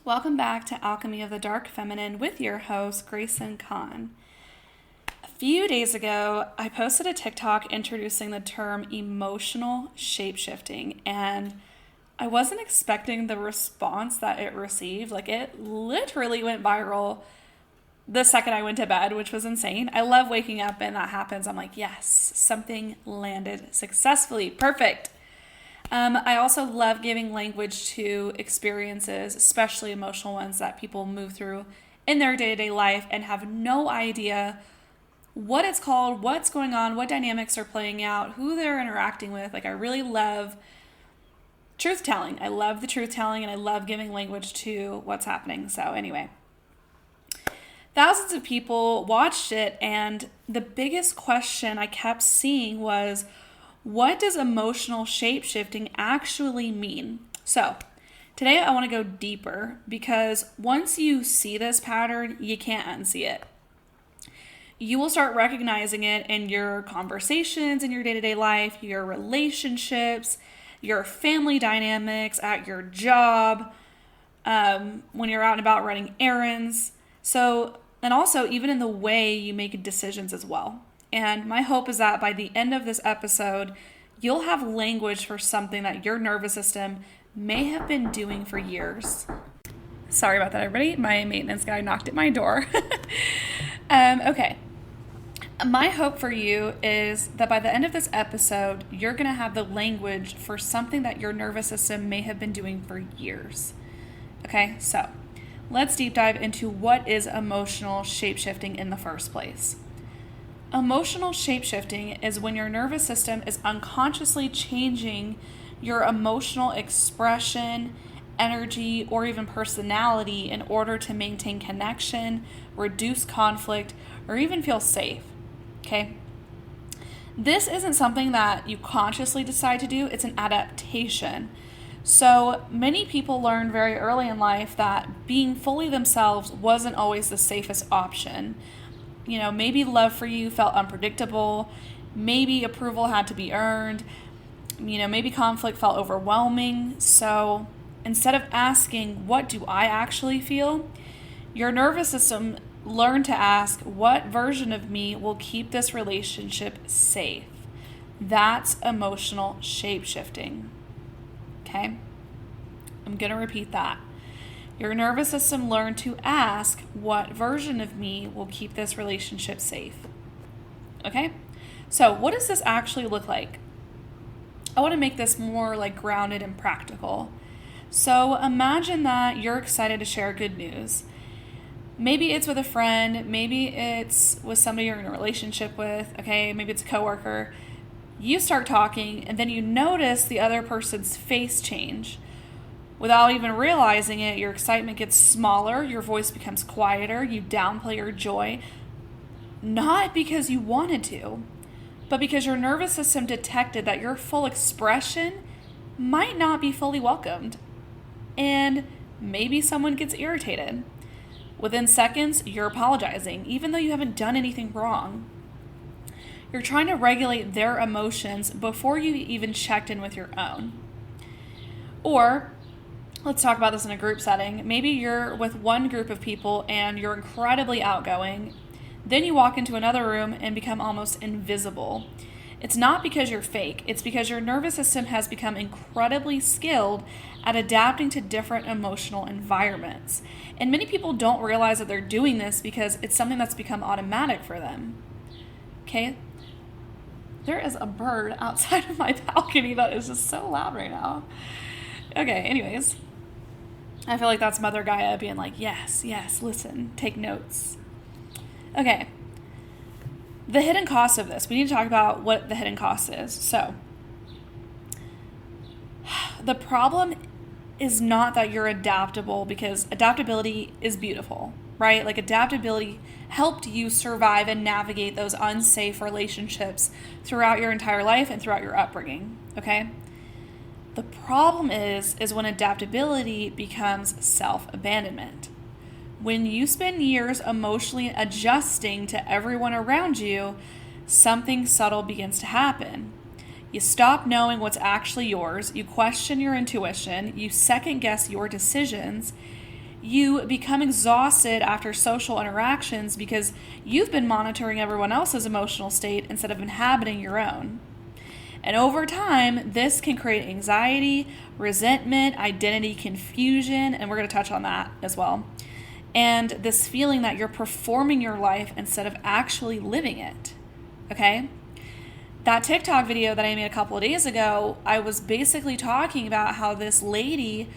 Welcome back to Alchemy of the Dark Feminine with your host, Grayson Kahn. A few days ago, I posted a TikTok introducing the term emotional shapeshifting, and I wasn't expecting the response that it received. It literally went viral the second I went to bed, which was insane. I love waking up and that happens. I'm like, yes, something landed successfully. Perfect. I also love giving language to experiences, especially emotional ones that people move through in their day-to-day life and have no idea what it's called, what's going on, what dynamics are playing out, who they're interacting with. I really love truth telling. I love the truth telling and I love giving language to what's happening. So anyway, thousands of people watched it, and the biggest question I kept seeing was, what does emotional shapeshifting actually mean? So today I want to go deeper, because once you see this pattern, you can't unsee it. You will start recognizing it in your conversations, in your day-to-day life, your relationships, your family dynamics, at your job, when you're out and about running errands. And also even in the way you make decisions as well. And my hope is that by the end of this episode, you'll have language for something that your nervous system may have been doing for years. Sorry about that, everybody. My maintenance guy knocked at my door. Okay. My hope for you is that by the end of this episode, you're going to have the language for something that your nervous system may have been doing for years. Okay, so let's deep dive into what is emotional shapeshifting in the first place. Emotional shapeshifting is when your nervous system is unconsciously changing your emotional expression, energy, or even personality in order to maintain connection, reduce conflict, or even feel safe. Okay? This isn't something that you consciously decide to do, it's an adaptation. So many people learn very early in life that being fully themselves wasn't always the safest option. Maybe love for you felt unpredictable. Maybe approval had to be earned. Maybe conflict felt overwhelming. So instead of asking, what do I actually feel? Your nervous system learned to ask, what version of me will keep this relationship safe? That's emotional shapeshifting. Okay? I'm going to repeat that. Your nervous system learned to ask, what version of me will keep this relationship safe? Okay? So what does this actually look like? I want to make this more grounded and practical. So imagine that you're excited to share good news. Maybe it's with a friend, maybe it's with somebody you're in a relationship with, okay? Maybe it's a coworker. You start talking and then you notice the other person's face change. Without even realizing it, your excitement gets smaller, your voice becomes quieter, you downplay your joy, not because you wanted to, but because your nervous system detected that your full expression might not be fully welcomed. And maybe someone gets irritated. Within seconds, you're apologizing, even though you haven't done anything wrong. You're trying to regulate their emotions before you even checked in with your own. Or, let's talk about this in a group setting. Maybe you're with one group of people and you're incredibly outgoing. Then you walk into another room and become almost invisible. It's not because you're fake. It's because your nervous system has become incredibly skilled at adapting to different emotional environments. And many people don't realize that they're doing this because it's something that's become automatic for them. Okay? There is a bird outside of my balcony that is just so loud right now. Okay, anyways. I feel like that's Mother Gaia being like, yes, listen, take notes. Okay. The hidden cost of this. We need to talk about what the hidden cost is. So, the problem is not that you're adaptable, because adaptability is beautiful, right? Adaptability helped you survive and navigate those unsafe relationships throughout your entire life and throughout your upbringing, okay? The problem is when adaptability becomes self-abandonment. When you spend years emotionally adjusting to everyone around you, something subtle begins to happen. You stop knowing what's actually yours, you question your intuition, you second guess your decisions, You become exhausted after social interactions because you've been monitoring everyone else's emotional state instead of inhabiting your own. And over time, this can create anxiety, resentment, identity confusion, and we're going to touch on that as well. And this feeling that you're performing your life instead of actually living it. Okay? That TikTok video that I made a couple of days ago, I was basically talking about how this lady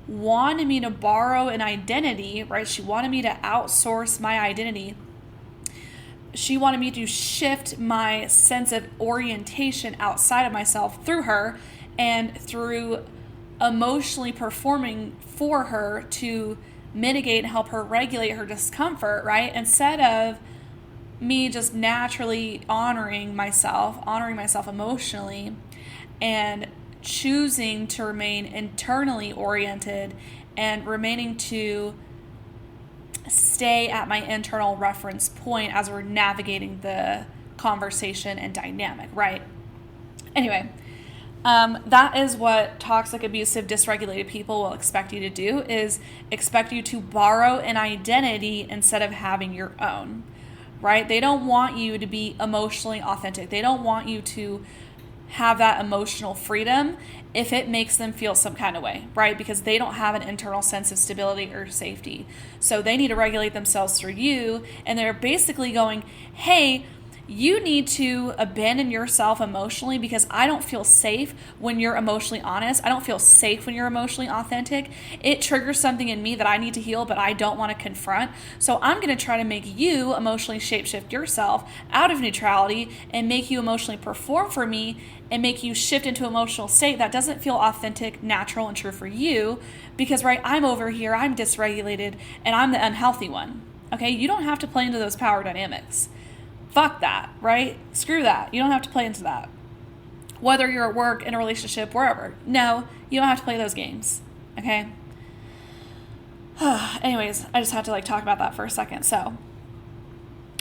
wanted me to borrow an identity, right? She wanted me to outsource my identity. She wanted me to shift my sense of orientation outside of myself through her and through emotionally performing for her to mitigate and help her regulate her discomfort, right? Instead of me just naturally honoring myself emotionally and choosing to remain internally oriented and remaining to stay at my internal reference point as we're navigating the conversation and dynamic, right? Anyway, that is what toxic, abusive, dysregulated people will expect you to do, is expect you to borrow an identity instead of having your own, right? They don't want you to be emotionally authentic. They don't want you to have that emotional freedom if it makes them feel some kind of way, right? Because they don't have an internal sense of stability or safety. So they need to regulate themselves through you, and they're basically going, hey, you need to abandon yourself emotionally because I don't feel safe when you're emotionally honest. I don't feel safe when you're emotionally authentic. It triggers something in me that I need to heal, but I don't want to confront. So I'm going to try to make you emotionally shapeshift yourself out of neutrality and make you emotionally perform for me and make you shift into an emotional state that doesn't feel authentic, natural, and true for you because, right, I'm over here, I'm dysregulated, and I'm the unhealthy one. Okay, you don't have to play into those power dynamics. Fuck that, right? Screw that. You don't have to play into that. Whether you're at work, in a relationship, wherever. No, you don't have to play those games, okay? Anyways, I just had to talk about that for a second. So,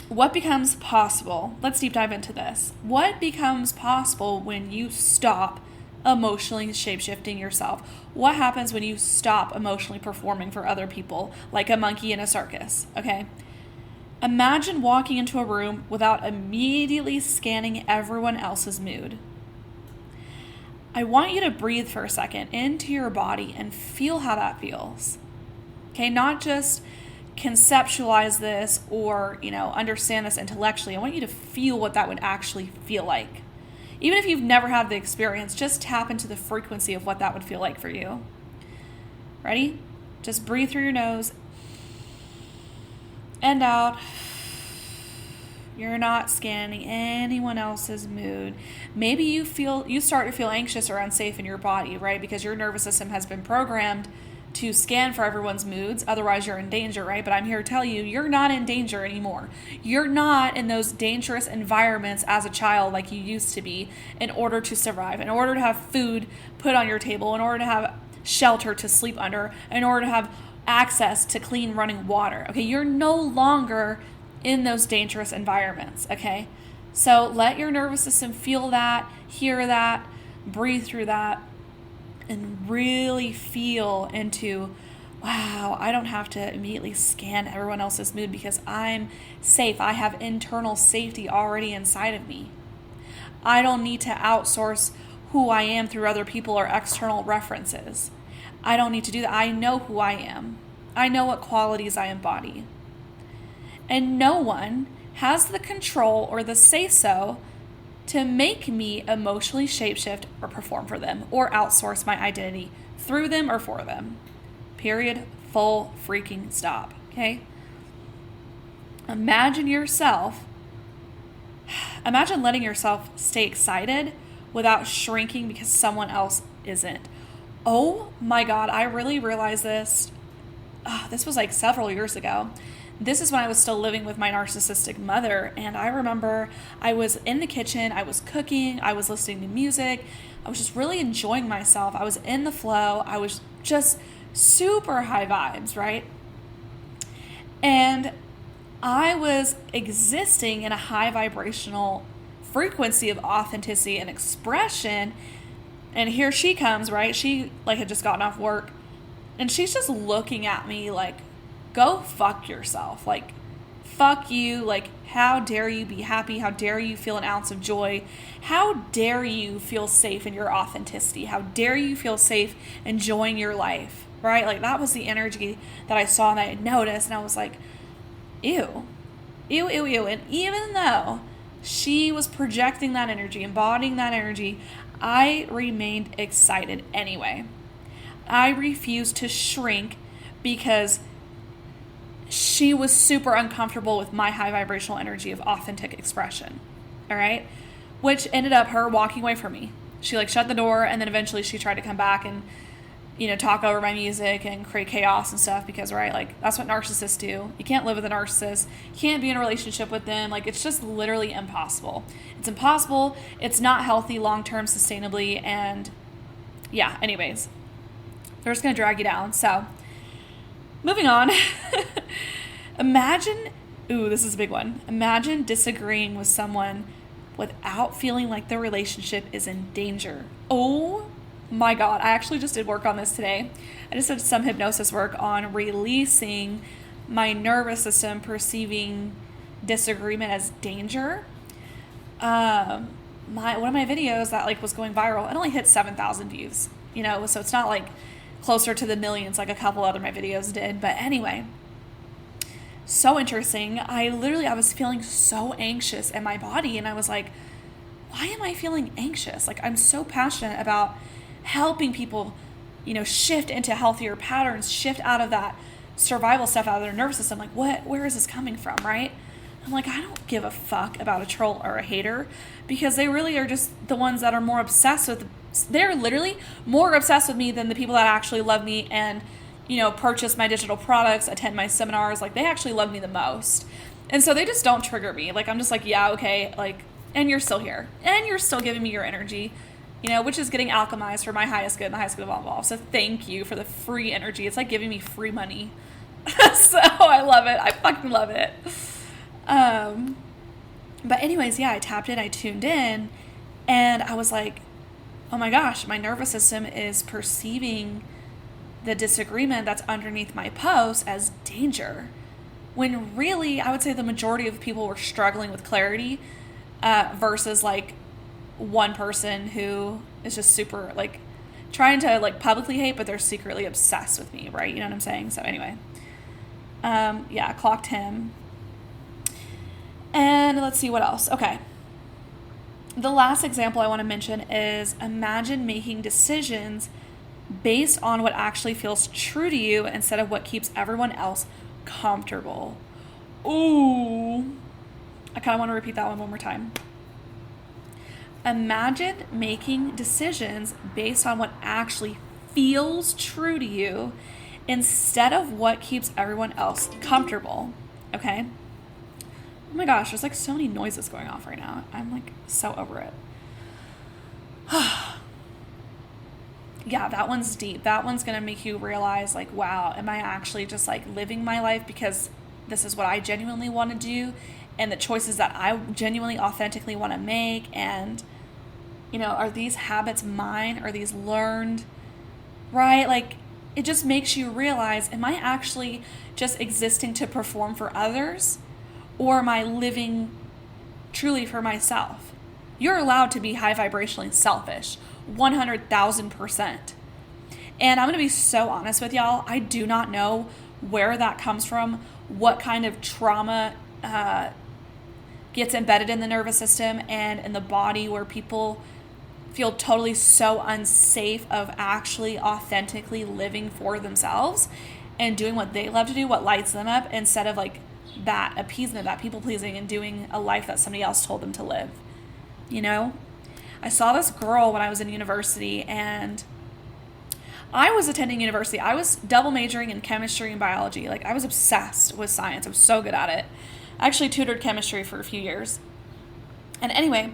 what becomes possible? Let's deep dive into this. What becomes possible when you stop emotionally shapeshifting yourself? What happens when you stop emotionally performing for other people like a monkey in a circus, okay? Imagine walking into a room without immediately scanning everyone else's mood. I want you to breathe for a second into your body and feel how that feels. Okay, not just conceptualize this or, understand this intellectually. I want you to feel what that would actually feel like. Even if you've never had the experience, just tap into the frequency of what that would feel like for you. Ready? Just breathe through your nose and out. You're not scanning anyone else's mood. Maybe you start to feel anxious or unsafe in your body, right? Because your nervous system has been programmed to scan for everyone's moods. Otherwise, you're in danger, right? But I'm here to tell you, you're not in danger anymore. You're not in those dangerous environments as a child like you used to be in order to survive, in order to have food put on your table, in order to have shelter to sleep under, in order to have access to clean running water. Okay, you're no longer in those dangerous environments, okay? So let your nervous system feel that, hear that, breathe through that, and really feel into, wow, I don't have to immediately scan everyone else's mood because I'm safe. I have internal safety already inside of me. I don't need to outsource who I am through other people or external references. I don't need to do that. I know who I am. I know what qualities I embody. And no one has the control or the say-so to make me emotionally shapeshift or perform for them or outsource my identity through them or for them. Period. Full freaking stop. Okay? Imagine letting yourself stay excited without shrinking because someone else isn't. Oh my God, I really realized this. This was several years ago. This is when I was still living with my narcissistic mother. And I remember I was in the kitchen, I was cooking, I was listening to music. I was just really enjoying myself. I was in the flow. I was just super high vibes, right? And I was existing in a high vibrational frequency of authenticity and expression. And here she comes, right? She had just gotten off work. And she's just looking at me like, go fuck yourself. Like, fuck you. Like, how dare you be happy? How dare you feel an ounce of joy? How dare you feel safe in your authenticity? How dare you feel safe enjoying your life, right? Like, that was the energy that I saw and I had noticed. And I was like, ew, ew, ew, ew. And even though she was projecting that energy, embodying that energy, I remained excited anyway. I refused to shrink because she was super uncomfortable with my high vibrational energy of authentic expression. All right. Which ended up her walking away from me. She like shut the door, and then eventually she tried to come back and, talk over my music and create chaos and stuff because, right, like that's what narcissists do. You can't live with a narcissist. You can't be in a relationship with them. Like, it's just literally impossible. It's impossible. It's not healthy long-term sustainably. And yeah, anyways, they're just going to drag you down. So moving on. This is a big one. Imagine disagreeing with someone without feeling like the relationship is in danger. Oh my God. I actually just did work on this today. I just did some hypnosis work on releasing my nervous system perceiving disagreement as danger. One of my videos that like was going viral, it only hit 7,000 views, so it's not like closer to the millions like a couple other my videos did. But anyway, so interesting. I was feeling so anxious in my body, and I was like, why am I feeling anxious? Like, I'm so passionate about helping people, shift into healthier patterns, shift out of that survival stuff, out of their nervous system. Like, where is this coming from, right? I'm like, I don't give a fuck about a troll or a hater, because they really are just the ones that are more obsessed with, they're literally more obsessed with me than the people that actually love me and, purchase my digital products, attend my seminars. Like, they actually love me the most. And so they just don't trigger me. Like, I'm just like, yeah, okay. Like, and you're still here and you're still giving me your energy, which is getting alchemized for my highest good and the highest good of all. So thank you for the free energy. It's like giving me free money. So I love it. I fucking love it. But anyways, yeah, I tapped in, I tuned in, and I was like, oh my gosh, my nervous system is perceiving the disagreement that's underneath my post as danger. When really, I would say the majority of people were struggling with clarity, versus like one person who is just super like trying to like publicly hate, but they're secretly obsessed with me, right? You know what I'm saying? So anyway, yeah, clocked him. And let's see what else. Okay. The last example I want to mention is imagine making decisions based on what actually feels true to you instead of what keeps everyone else comfortable. Ooh. I kind of want to repeat that one more time. Imagine making decisions based on what actually feels true to you instead of what keeps everyone else comfortable. Okay? Oh my gosh, there's like so many noises going off right now. I'm like so over it. Yeah, that one's deep. That one's going to make you realize like, wow, am I actually just like living my life because this is what I genuinely want to do and the choices that I genuinely authentically want to make? And, are these habits mine? Are these learned? Right? Like, it just makes you realize, am I actually just existing to perform for others? Or am I living truly for myself? You're allowed to be high vibrationally selfish, 100,000%. And I'm going to be so honest with y'all. I do not know where that comes from, what kind of trauma gets embedded in the nervous system and in the body where people feel totally so unsafe of actually authentically living for themselves and doing what they love to do, what lights them up, instead of like that appeasement, that people pleasing, and doing a life that somebody else told them to live. I saw this girl when I was in university, and I was attending university. I was double majoring in chemistry and biology. Like, I was obsessed with science. I was so good at it. I actually tutored chemistry for a few years. And anyway,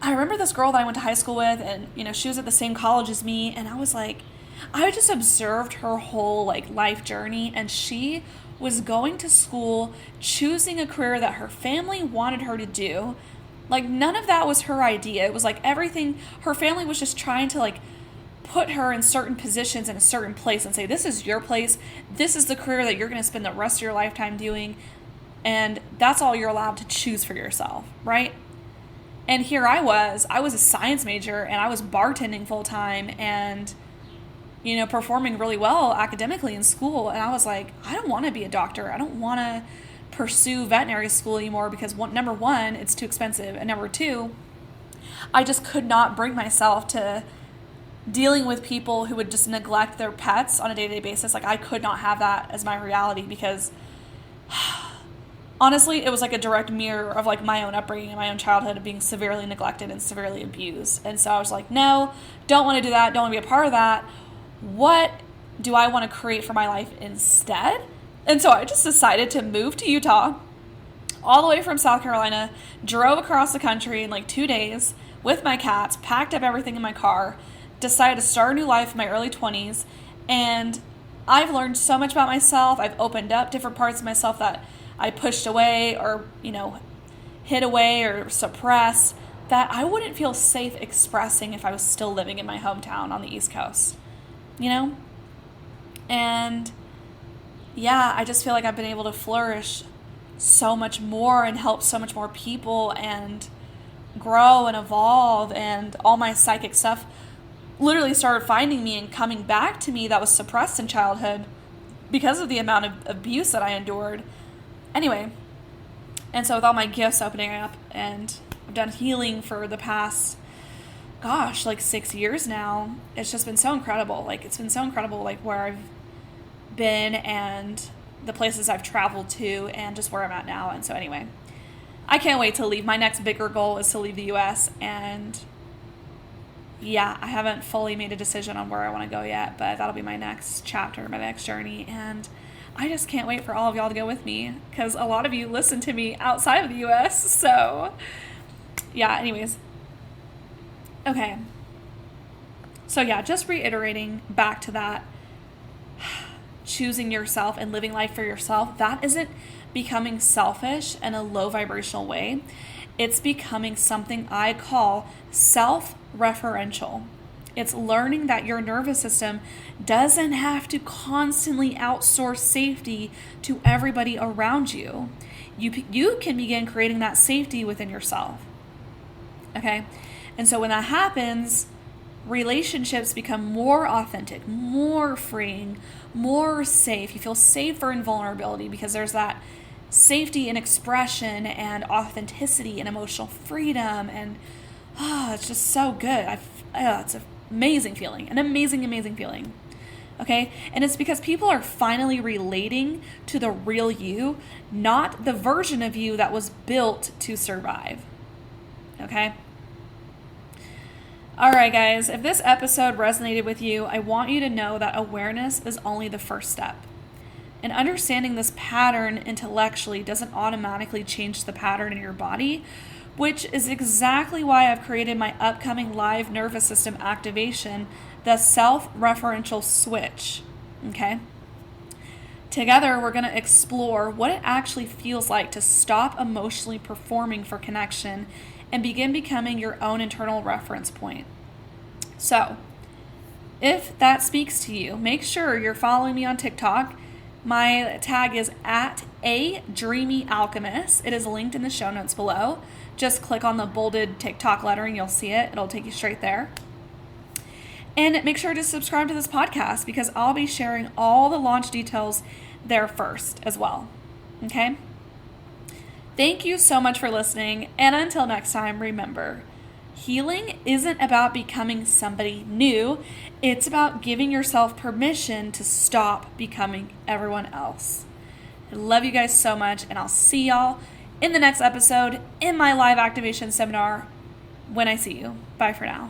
I remember this girl that I went to high school with, and, she was at the same college as me, and I was like, I just observed her whole, like, life journey, and she was going to school, choosing a career that her family wanted her to do. Like, none of that was her idea. It was like everything, her family was just trying to like put her in certain positions in a certain place and say, this is your place. This is the career that you're going to spend the rest of your lifetime doing. And that's all you're allowed to choose for yourself, right? And here I was a science major and I was bartending full time and, performing really well academically in school. And I was like, I don't want to be a doctor. I don't want to pursue veterinary school anymore because number one, it's too expensive. And number two, I just could not bring myself to dealing with people who would just neglect their pets on a day-to-day basis. Like, I could not have that as my reality because honestly, it was like a direct mirror of like my own upbringing and my own childhood of being severely neglected and severely abused. And so I was like, no, don't want to do that. Don't want to be a part of that. What do I want to create for my life instead? And so I just decided to move to Utah all the way from South Carolina, drove across the country in like 2 days with my cats, packed up everything in my car, decided to start a new life in my early 20s. And I've learned so much about myself. I've opened up different parts of myself that I pushed away or, hid away or suppressed that I wouldn't feel safe expressing if I was still living in my hometown on the East Coast, And yeah, I just feel like I've been able to flourish so much more and help so much more people and grow and evolve, and all my psychic stuff literally started finding me and coming back to me that was suppressed in childhood because of the amount of abuse that I endured. Anyway, and so with all my gifts opening up, and I've done healing for the past, 6 years now, it's just been so incredible. It's been so incredible, where I've been and the places I've traveled to and just where I'm at now. And so anyway, I can't wait to leave. My next bigger goal is to leave the U.S. And yeah, I haven't fully made a decision on where I want to go yet, but that'll be my next chapter, my next journey. And I just can't wait for all of y'all to go with me because a lot of you listen to me outside of the U.S. So yeah, anyways. Okay. So yeah, just reiterating back to that, choosing yourself and living life for yourself, that isn't becoming selfish in a low vibrational way. It's becoming something I call self-referential. It's learning that your nervous system doesn't have to constantly outsource safety to everybody around you. You can begin creating that safety within yourself. Okay? And so when that happens, relationships become more authentic, more freeing, more safe. You feel safer in vulnerability because there's that safety in expression and authenticity and emotional freedom. And it's just so good. It's an amazing feeling, an amazing, amazing feeling. Okay? And it's because people are finally relating to the real you, not the version of you that was built to survive. Okay? All right, guys, if this episode resonated with you, I want you to know that awareness is only the first step. And understanding this pattern intellectually doesn't automatically change the pattern in your body, which is exactly why I've created my upcoming live nervous system activation, the self-referential switch. Okay? Together, we're going to explore what it actually feels like to stop emotionally performing for connection and begin becoming your own internal reference point. So, if that speaks to you, make sure you're following me on TikTok. My tag is @ADreamyAlchemist. It is linked in the show notes below. Just click on the bolded TikTok lettering, you'll see it. It'll take you straight there. And make sure to subscribe to this podcast because I'll be sharing all the launch details there first as well. Okay? Thank you so much for listening, and until next time, remember, healing isn't about becoming somebody new, it's about giving yourself permission to stop becoming everyone else. I love you guys so much, and I'll see y'all in the next episode in my live activation seminar when I see you. Bye for now.